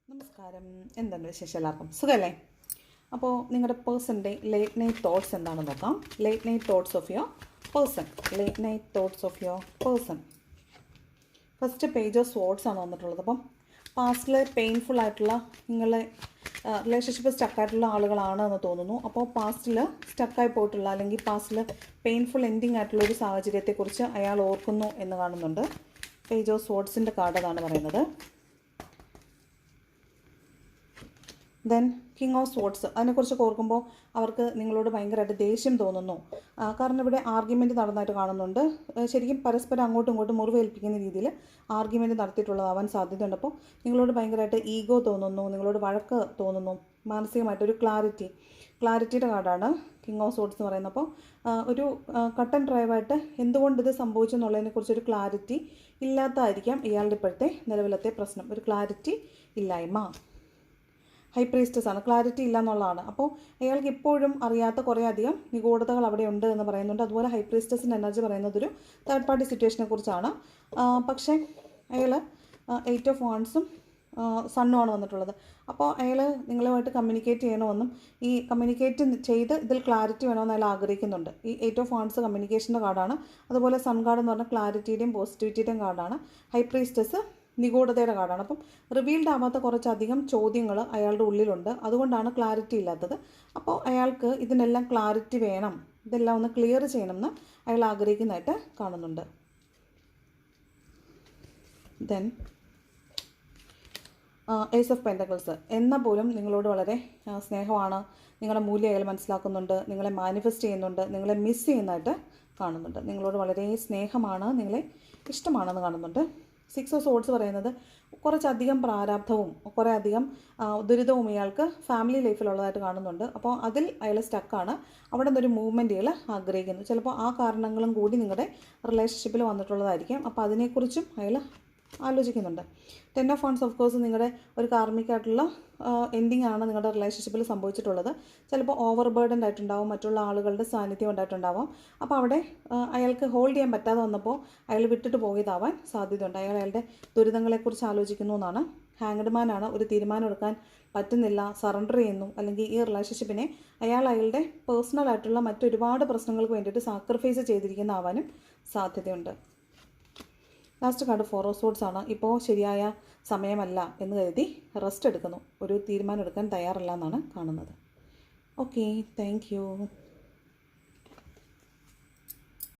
നമസ്കാരം. എന്താണ് വിശേഷം? എല്ലാവർക്കും സുഖമല്ലേ? അപ്പോൾ നിങ്ങളുടെ പേഴ്സൻ്റെ ലേറ്റ് നൈറ്റ് തോട്ട്സ് എന്താണെന്ന് നോക്കാം. Late night thoughts of your person. Late night thoughts of your person. First page of swords ആണ് വന്നിട്ടുള്ളത്. അപ്പം പാസ്റ്റിൽ പെയിൻഫുൾ ആയിട്ടുള്ള നിങ്ങളെ റിലേഷൻഷിപ്പ് സ്റ്റക്കായിട്ടുള്ള ആളുകളാണ് എന്ന് തോന്നുന്നു. അപ്പോൾ പാസ്റ്റിൽ സ്റ്റക്കായി പോയിട്ടുള്ള അല്ലെങ്കിൽ പാസ്റ്റിൽ പെയിൻഫുൾ എൻഡിങ് ആയിട്ടുള്ള ഒരു സാഹചര്യത്തെക്കുറിച്ച് അയാൾ ഓർക്കുന്നു എന്ന് കാണുന്നുണ്ട്. പേജ് ഓഫ് സ്വാർഡ്സിൻ്റെ കാർഡ് അതാണ് പറയുന്നത്. ദെൻ കിങ് ഓഫ് സ്വാർഡ്സ്, അതിനെക്കുറിച്ച് ഓർക്കുമ്പോൾ അവർക്ക് നിങ്ങളോട് ഭയങ്കരമായിട്ട് ദേഷ്യം തോന്നുന്നു. കാരണം ഇവിടെ ആർഗ്യുമെൻറ്റ് നടന്നായിട്ട് കാണുന്നുണ്ട്. ശരിക്കും പരസ്പരം അങ്ങോട്ടും ഇങ്ങോട്ടും മുറിവേൽപ്പിക്കുന്ന രീതിയിൽ ആർഗ്യുമെൻറ്റ് നടത്തിയിട്ടുള്ളതാവാൻ സാധ്യതയുണ്ട്. അപ്പോൾ നിങ്ങളോട് ഭയങ്കരമായിട്ട് ഈഗോ തോന്നുന്നു, നിങ്ങളോട് വഴക്ക് തോന്നുന്നു, മാനസികമായിട്ടൊരു ക്ലാരിറ്റിയുടെ കാർഡാണ് കിങ് ഓഫ് സ്വാർഡ്സ് എന്ന് പറയുന്നത്. അപ്പോൾ ഒരു കട്ട് ആൻഡ് ഡ്രൈവായിട്ട് എന്തുകൊണ്ട് ഇത് സംഭവിച്ചു എന്നുള്ളതിനെക്കുറിച്ചൊരു ക്ലാരിറ്റി ഇല്ലാത്തതായിരിക്കാം ഇയാളുടെ ഇപ്പോഴത്തെ നിലവിലത്തെ പ്രശ്നം. ഒരു ക്ലാരിറ്റി ഇല്ലായ്മ. ഹൈ പ്രീസ്റ്റസ് ആണ്, ക്ലാരിറ്റി ഇല്ല എന്നുള്ളതാണ്. അപ്പോൾ അയാൾക്ക് ഇപ്പോഴും അറിയാത്ത കുറേ അധികം നിഗൂഢതകൾ അവിടെ ഉണ്ട് എന്ന് പറയുന്നുണ്ട്. അതുപോലെ ഹൈ പ്രീസ്റ്റസിൻ്റെ എനർജി പറയുന്നത് ഒരു തേർഡ് പാർട്ടി സിറ്റുവേഷനെ കുറിച്ചാണ്. പക്ഷേ അയാൾ 8 ഓഫ് വാണ്ട്സും സണ്ണുമാണ് വന്നിട്ടുള്ളത്. അപ്പോൾ അയാൾ നിങ്ങളുമായിട്ട് കമ്മ്യൂണിക്കേറ്റ് ചെയ്യണമെന്നും ഈ കമ്മ്യൂണിക്കേറ്റ് ചെയ്ത് ഇതിൽ ക്ലാരിറ്റി വേണമെന്ന് അയാൾ ആഗ്രഹിക്കുന്നുണ്ട്. ഈ 8 ഓഫ് വാണ്ട്സ് കമ്മ്യൂണിക്കേഷൻ്റെ കാർഡാണ്. അതുപോലെ സൺ കാർഡ് എന്ന് പറഞ്ഞാൽ ക്ലാരിറ്റിയുടെയും പോസിറ്റിവിറ്റിയുടെയും കാർഡാണ്. ഹൈ പ്രീസ്റ്റസ് നിഗൂഢതയുടെ കാർഡാണ്. അപ്പം റിവീൽഡ് ആവാത്ത കുറച്ചധികം ചോദ്യങ്ങൾ അയാളുടെ ഉള്ളിലുണ്ട്. അതുകൊണ്ടാണ് ക്ലാരിറ്റി ഇല്ലാത്തത്. അപ്പോൾ അയാൾക്ക് ഇതിനെല്ലാം ക്ലാരിറ്റി വേണം, ഇതെല്ലാം ഒന്ന് ക്ലിയർ ചെയ്യണമെന്ന് അയാൾ ആഗ്രഹിക്കുന്നതായിട്ട് കാണുന്നുണ്ട്. Then ace of pentacles. എന്നാൽ പോലും നിങ്ങളോട് വളരെ സ്നേഹമാണ്, നിങ്ങളുടെ മൂല്യം അയാൾ മനസ്സിലാക്കുന്നുണ്ട്, നിങ്ങളെ മാനിഫെസ്റ്റ് ചെയ്യുന്നുണ്ട്, നിങ്ങളെ മിസ് ചെയ്യുന്നതായിട്ട് കാണുന്നുണ്ട്. നിങ്ങളോട് വളരെ സ്നേഹമാണ്, നിങ്ങളെ ഇഷ്ടമാണെന്ന് കാണുന്നുണ്ട്. 6 ഓഫ് സോർഡ്സ് പറയുന്നത് കുറച്ചധികം പ്രാരാബ്ധവും കുറേ അധികം ദുരിതവും ഇയാൾക്ക് ഫാമിലി ലൈഫിലുള്ളതായിട്ട് കാണുന്നുണ്ട്. അപ്പോൾ അതിൽ അയാൾ സ്റ്റക്കാണ്. അവിടെ നിന്നൊരു മൂവ്മെൻറ്റ് അയാൾ ആഗ്രഹിക്കുന്നു. ചിലപ്പോൾ ആ കാരണങ്ങളും കൂടി നിങ്ങളുടെ റിലേഷൻഷിപ്പിൽ വന്നിട്ടുള്ളതായിരിക്കും. അപ്പോൾ അതിനെക്കുറിച്ചും അയാൾ ആലോചിക്കുന്നുണ്ട്. 10 ഓഫ് വാണ്ട്സ് ഓഫ് കോഴ്സ് നിങ്ങളുടെ ഒരു കാർമിക്കായിട്ടുള്ള എൻഡിങ് ആണ് നിങ്ങളുടെ റിലേഷൻഷിപ്പിൽ സംഭവിച്ചിട്ടുള്ളത്. ചിലപ്പോൾ ഓവർ ബേർഡൻഡ് ആയിട്ടുണ്ടാവും, മറ്റുള്ള ആളുകളുടെ സാന്നിധ്യം ഉണ്ടായിട്ടുണ്ടാവാം. അപ്പോൾ അവിടെ അയാൾക്ക് ഹോൾഡ് ചെയ്യാൻ പറ്റാതെ വന്നപ്പോൾ അയാൾ വിട്ടിട്ട് പോയതാവാൻ സാധ്യതയുണ്ട്. അയാളുടെ ദുരിതങ്ങളെക്കുറിച്ച് ആലോചിക്കുന്നു എന്നാണ്. ഹാങ്ഡ്മാനാണ്, ഒരു തീരുമാനം എടുക്കാൻ പറ്റുന്നില്ല, സറണ്ടർ ചെയ്യുന്നു. അല്ലെങ്കിൽ ഈ റിലേഷൻഷിപ്പിനെ അയാളുടെ പേഴ്സണലായിട്ടുള്ള മറ്റൊരുപാട് പ്രശ്നങ്ങൾക്ക് വേണ്ടിയിട്ട് സാക്രിഫൈസ് ചെയ്തിരിക്കുന്ന ആവാനും സാധ്യതയുണ്ട്. ലാസ്റ്റ് കാർഡ് 4 ഓഫ് സോർഡ്സ് ആണ്. ഇപ്പോൾ ശരിയായ സമയമല്ല എന്ന് കരുതി റെസ്റ്റ് എടുക്കുന്നു, ഒരു തീരുമാനം എടുക്കാൻ തയ്യാറല്ല എന്നാണ് കാണുന്നത്. Okay, thank you.